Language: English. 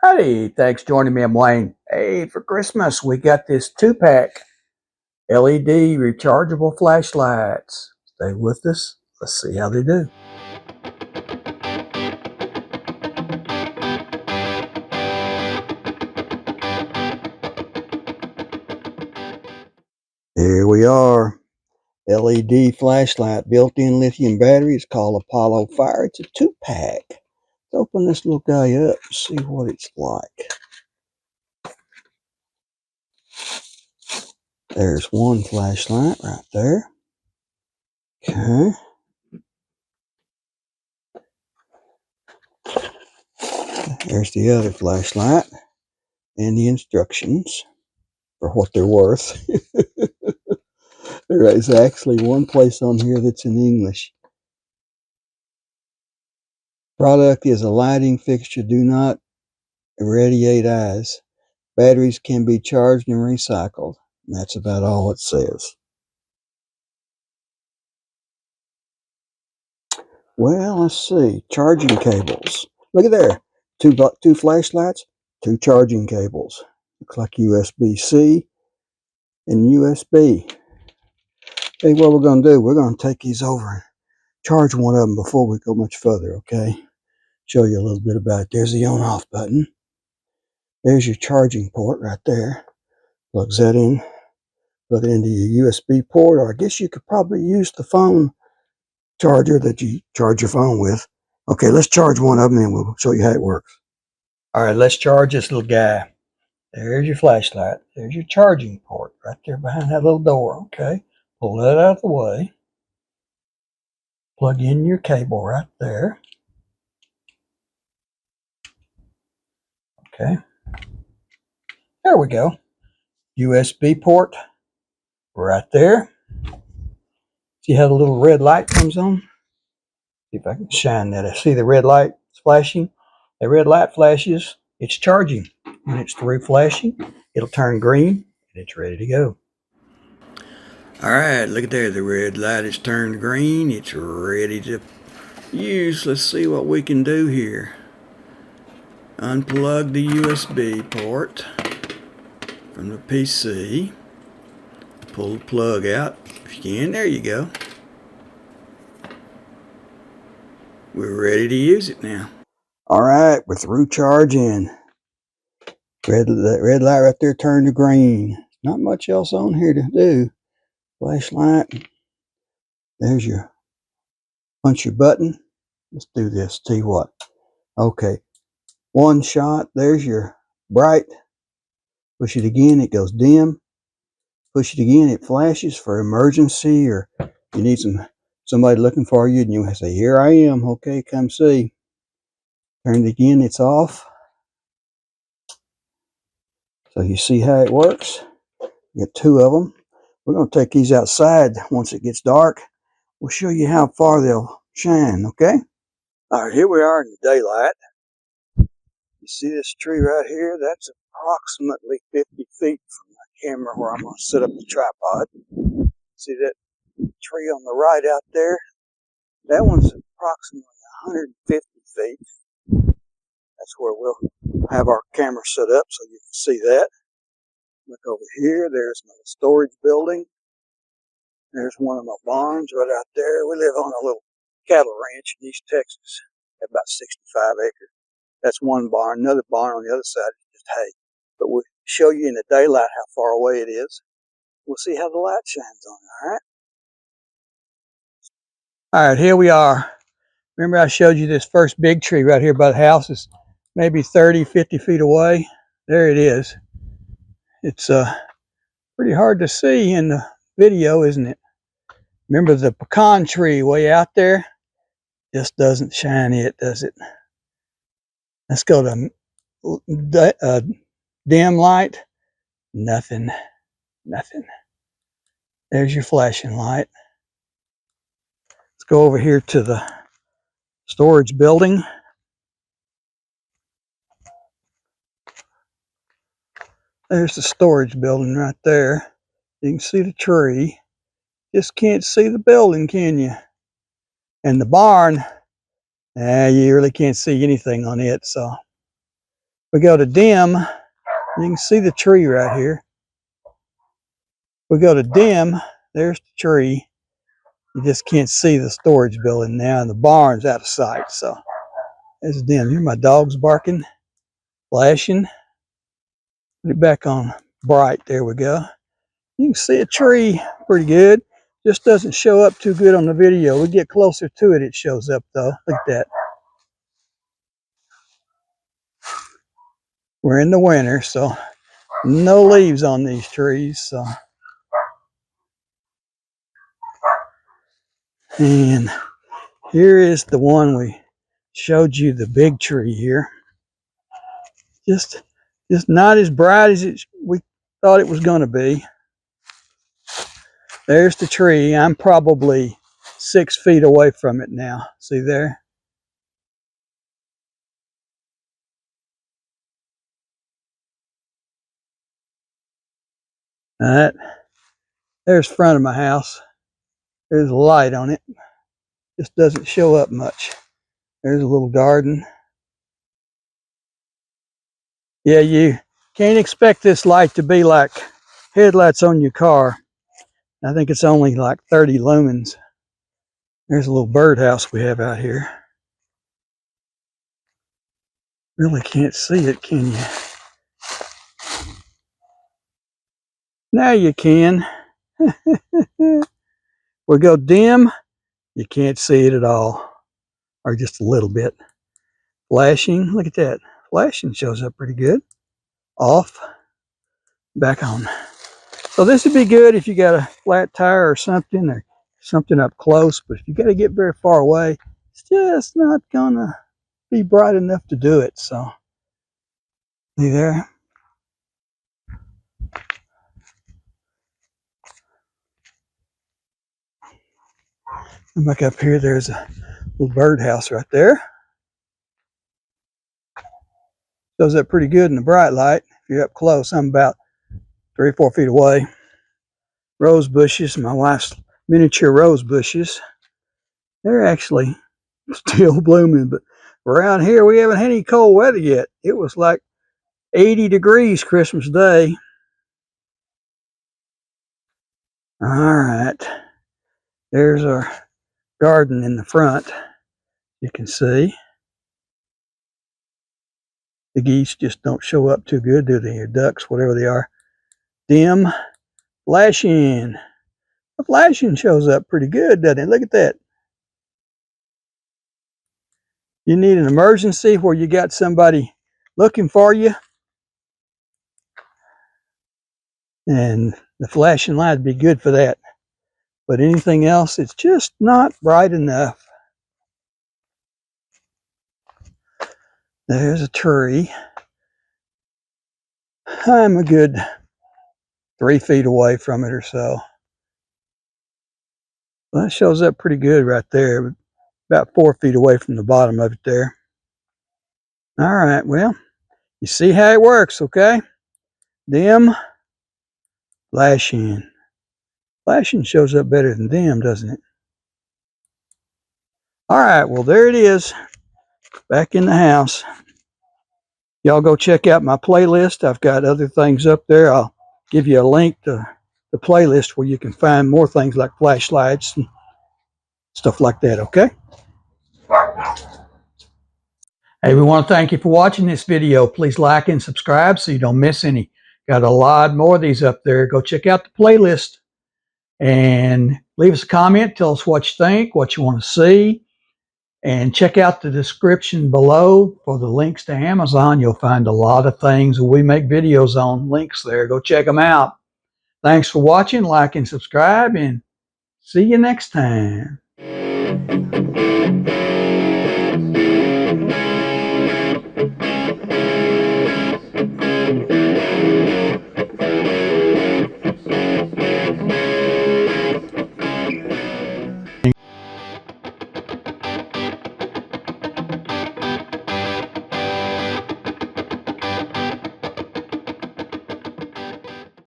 Howdy, thanks for joining me. I'm Wayne. Hey, for Christmas, we got this 2-pack LED rechargeable flashlights. Stay with us. Let's see how they do. Here we are. LED flashlight, built-in lithium battery. It's called Apollo Fire. It's a 2-pack. Let's open this little guy up and see what it's like. There's one flashlight right there. Okay. There's the other flashlight and the instructions for what they're worth. There is actually one place on here that's in English. Product is a lighting fixture. Do not irradiate eyes. Batteries can be charged and recycled. And that's about all it says. Well, let's see. Charging cables. Look at there. Two flashlights, two charging cables. Looks like USB-C and USB. Hey, what we're going to do, we're going to take these over and charge one of them before we go much further, okay? Show you a little bit about it. There's the on-off button. There's your charging port right there. Plugs that in. Plug it into your USB port, or I guess you could probably use the phone charger that you charge your phone with. Okay, let's charge one of them and we'll show you how it works. All right, let's charge this little guy. There's your flashlight. There's your charging port right there behind that little door, okay? Pull that out of the way. Plug in your cable right there. Okay. There we go. USB port right there. See how the little red light comes on? See if I can shine that. I see the red light flashing. The red light flashes. It's charging. When it's through flashing, it'll turn green and it's ready to go. All right, look at there. The red light is turned green. It's ready to use. Let's see what we can do here. Unplug the USB port from the PC. Pull the plug out if you can. There you go. We're ready to use it now. All right, we're through charging. That red light right there turned to green. Not much else on here to do. Flashlight. There's your punch your button. Let's do this. Tell you what. Okay. One shot. There's your bright. Push it again. It goes dim. Push it again. It flashes for emergency, or you need somebody looking for you, and you say, "Here I am. Okay, come see." Turn it again. It's off. So you see how it works. You got two of them. We're going to take these outside once it gets dark. We'll show you how far they'll shine, okay? All right, here we are in the daylight. You see this tree right here? That's approximately 50 feet from the camera where I'm going to set up the tripod. See that tree on the right out there? That one's approximately 150 feet. That's where we'll have our camera set up so you can see that. Look over here. There's my storage building. There's one of my barns right out there. We live on a little cattle ranch in East Texas at about 65 acres. That's one barn. Another barn on the other side is just hay. But we'll show you in the daylight how far away it is. We'll see how the light shines on it, all right? All right, here we are. Remember I showed you this first big tree right here by the house. It's maybe 30, 50 feet away. There it is. It's pretty hard to see in the video, isn't it? Remember the pecan tree way out there? Just doesn't shine it, does it? Let's go to dim light. Nothing. There's your flashing light. Let's go over here to the storage building. There's the storage building right there. You can see the tree. Just can't see the building, can you? And the barn, you really can't see anything on it. So We go to dim. You can see the tree right here. We go to dim. There's the tree. You just can't see the storage building now, and the barn's out of sight. So there's dim. Here my dog's barking, flashing. Put it back on bright. There we go. You can see a tree pretty good. Just doesn't show up too good on the video. We get closer to it, it shows up though. Look at that. We're in the winter, so no leaves on these trees. So, and here is the one we showed you, the big tree here. Just not as bright as we thought it was going to be. There's the tree. I'm probably 6 feet away from it now. See there? All right. There's the front of my house. There's a light on it. Just doesn't show up much. There's a little garden. Yeah, you can't expect this light to be like headlights on your car. I think it's only like 30 lumens. There's a little birdhouse we have out here. Really can't see it, can you? Now you can. We go dim, you can't see it at all, or just a little bit. Flashing, look at that. Flashing shows up pretty good. Off, back on. So this would be good if you got a flat tire or something up close, but if you got to get very far away, it's just not gonna be bright enough to do it. So, see there? And back up here, there's a little birdhouse right there. Shows up pretty good in the bright light. If you're up close, I'm about 3 or 4 feet away. Rose bushes, my wife's miniature rose bushes. They're actually still blooming, but around here we haven't had any cold weather yet. It was like 80 degrees Christmas Day. All right, there's our garden in the front. You can see the geese just don't show up too good, do they? Or ducks, whatever they are. Dim, flashing. The flashing shows up pretty good, doesn't it? Look at that. You need an emergency where you got somebody looking for you, and the flashing light would be good for that. But anything else, it's just not bright enough. There's a tree. I'm a good 3 feet away from it or so. Well, that shows up pretty good right there. About 4 feet away from the bottom of it there. All right, well, you see how it works, okay? Dim, flashing. Flashing shows up better than dim, doesn't it? All right, well, there it is. Back in the house. Y'all go check out my playlist. I've got other things up there. I'll give you a link to the playlist where you can find more things like flashlights and stuff like that, okay? Hey, we want to thank you for watching this video. Please like and subscribe so you don't miss any. Got a lot more of these up there. Go check out the playlist and leave us a comment. Tell us what you think, what you want to see. And check out the description below for the links to Amazon. You'll find a lot of things we make videos on. Links there. Go check them out. Thanks for watching. Like and subscribe, and see you next time.